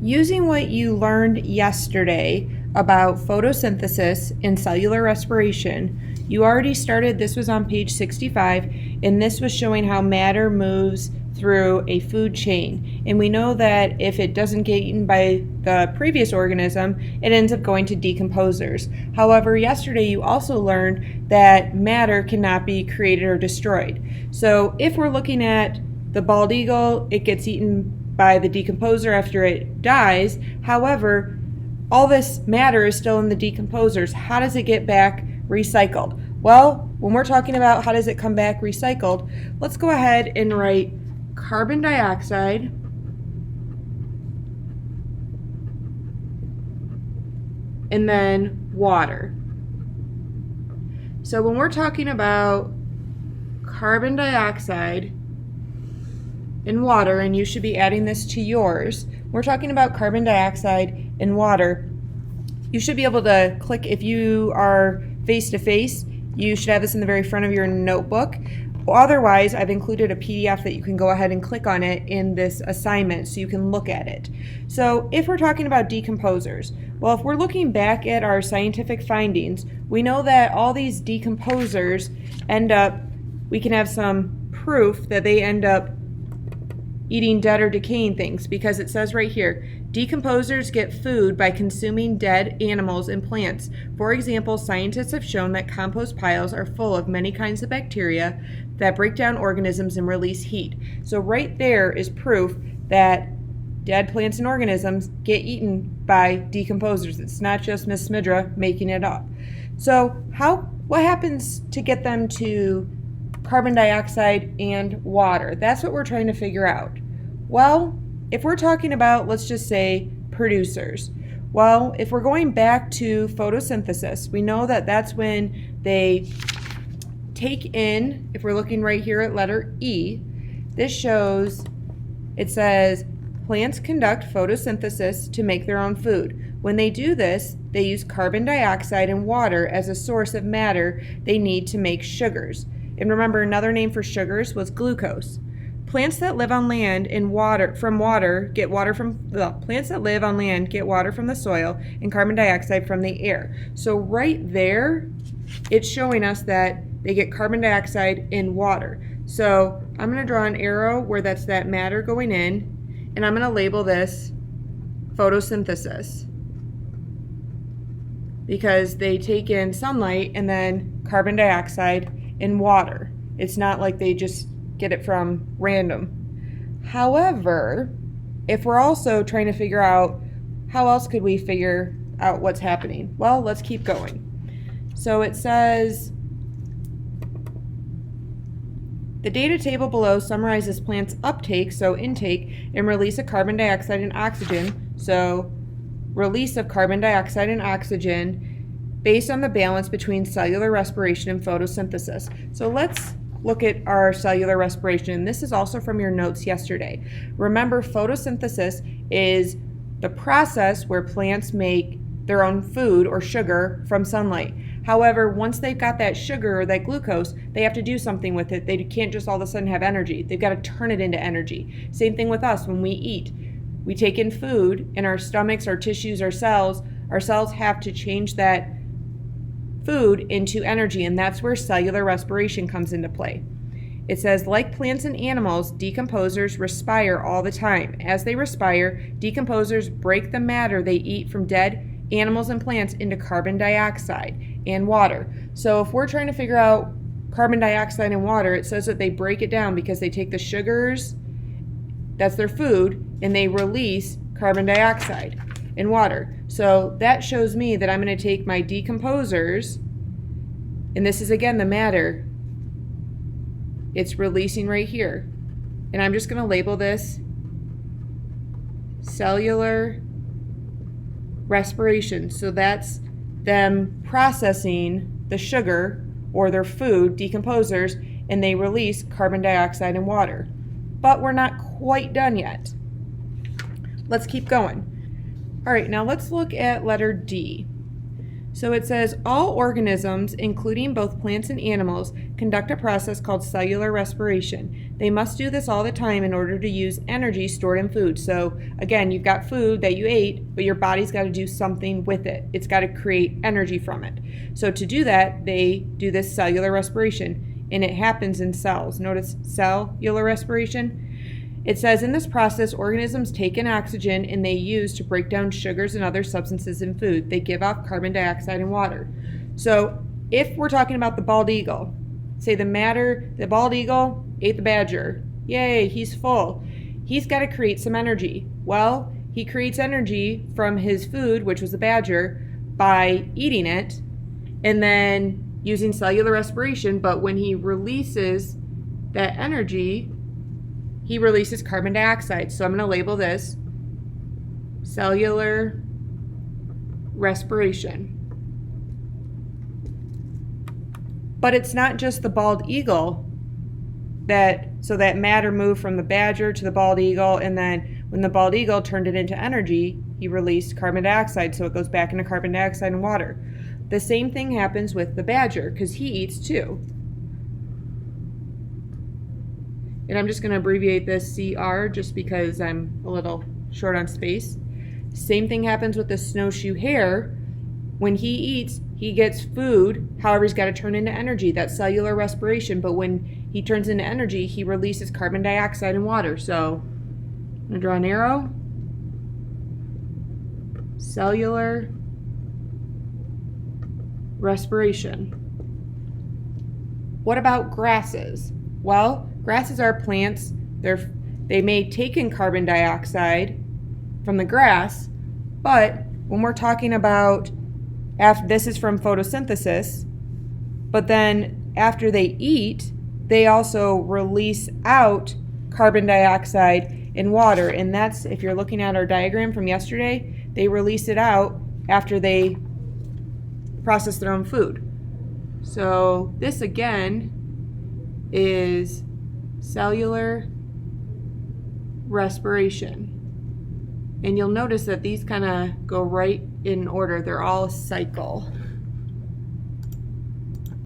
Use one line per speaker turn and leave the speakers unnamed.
Using what you learned yesterday about photosynthesis and cellular respiration, you already started, this was on page 65, and this was showing how matter moves through a food chain. And we know that if it doesn't get eaten by the previous organism, it ends up going to decomposers. However, yesterday you also learned that matter cannot be created or destroyed. So if we're looking at the bald eagle, it gets eaten by the decomposer after it dies. However, all this matter is still in the decomposers. How does it get back recycled? Well, when we're talking about how does it come back recycled, let's go ahead and write carbon dioxide and then water. So when we're talking about carbon dioxide and water, and you should be adding this to yours, we're talking about carbon dioxide and water. You should be able to click, if you are face to face, you should have this in the very front of your notebook. Otherwise, I've included a PDF that you can go ahead and click on it in this assignment so you can look at it. So if we're talking about decomposers, well, if we're looking back at our scientific findings, we know that all these decomposers end up, we can have some proof that they end up eating dead or decaying things, because it says right here, decomposers get food by consuming dead animals and plants. For example, scientists have shown that compost piles are full of many kinds of bacteria that break down organisms and release heat. So right there is proof that dead plants and organisms get eaten by decomposers. It's not just Miss Smidra making it up. So what happens to get them to carbon dioxide and water? That's what we're trying to figure out. Well, if we're talking about, let's just say, producers, well, if we're going back to photosynthesis, we know that that's when they take in, if we're looking right here at letter E, this shows, it says, plants conduct photosynthesis to make their own food. When they do this, they use carbon dioxide and water as a source of matter they need to make sugars. And remember, another name for sugars was glucose. Plants that live on land and plants that live on land get water from the soil and carbon dioxide from the air. So right there, it's showing us that they get carbon dioxide and water. So I'm going to draw an arrow where that's that matter going in, and I'm going to label this photosynthesis, because they take in sunlight and then carbon dioxide and water. It's not like they just get it from random. However, if we're also trying to figure out how else could we figure out what's happening, well, let's keep going. So it says, the data table below summarizes plants' uptake, so intake, and release of carbon dioxide and oxygen, so release of carbon dioxide and oxygen, based on the balance between cellular respiration and photosynthesis. So let's look at our cellular respiration. This is also from your notes yesterday. Remember, photosynthesis is the process where plants make their own food or sugar from sunlight. However, once they've got that sugar or that glucose, they have to do something with it. They can't just all of a sudden have energy. They've got to turn it into energy. Same thing with us when we eat. We take in food in our stomachs, our tissues, our cells. Our cells have to change that food into energy, and that's where cellular respiration comes into play. It says, like plants and animals, decomposers respire all the time. As they respire, decomposers break the matter they eat from dead animals and plants into carbon dioxide and water. So if we're trying to figure out carbon dioxide and water, it says that they break it down because they take the sugars, that's their food, and they release carbon dioxide and water. So that shows me that I'm going to take my decomposers, and this is again the matter. It's releasing right here. And I'm just going to label this cellular respiration. So that's them processing the sugar or their food, decomposers, and they release carbon dioxide and water. But we're not quite done yet. Let's keep going. All right, now let's look at letter D. So it says all organisms, including both plants and animals, conduct a process called cellular respiration. They must do this all the time in order to use energy stored in food. So again, you've got food that you ate, but your body's got to do something with it. It's got to create energy from it. So to do that, they do this cellular respiration, and it happens in cells. Notice cellular respiration. It says in this process, organisms take in oxygen and they use to break down sugars and other substances in food. They give off carbon dioxide and water. So if we're talking about the bald eagle, say the bald eagle ate the badger. Yay, he's full. He's got to create some energy. Well, he creates energy from his food, which was the badger, by eating it and then using cellular respiration. But when he releases that energy, he releases carbon dioxide. So I'm going to label this cellular respiration. But it's not just the bald eagle that matter moved from the badger to the bald eagle, and then when the bald eagle turned it into energy, he released carbon dioxide, so it goes back into carbon dioxide and water. The same thing happens with the badger, because he eats too. And I'm just going to abbreviate this CR just because I'm a little short on space. Same thing happens with the snowshoe hare. When he eats, he gets food, however, he's got to turn into energy. That's cellular respiration. But when he turns into energy, he releases carbon dioxide and water. So I'm going to draw an arrow. Cellular respiration. What about grasses? Well, grasses are plants. They may take in carbon dioxide from the grass, but when we're talking about, this is from photosynthesis, but then after they eat, they also release out carbon dioxide and water. And that's, if you're looking at our diagram from yesterday, they release it out after they process their own food. So this again is cellular respiration. And you'll notice that these kind of go right in order. They're all a cycle.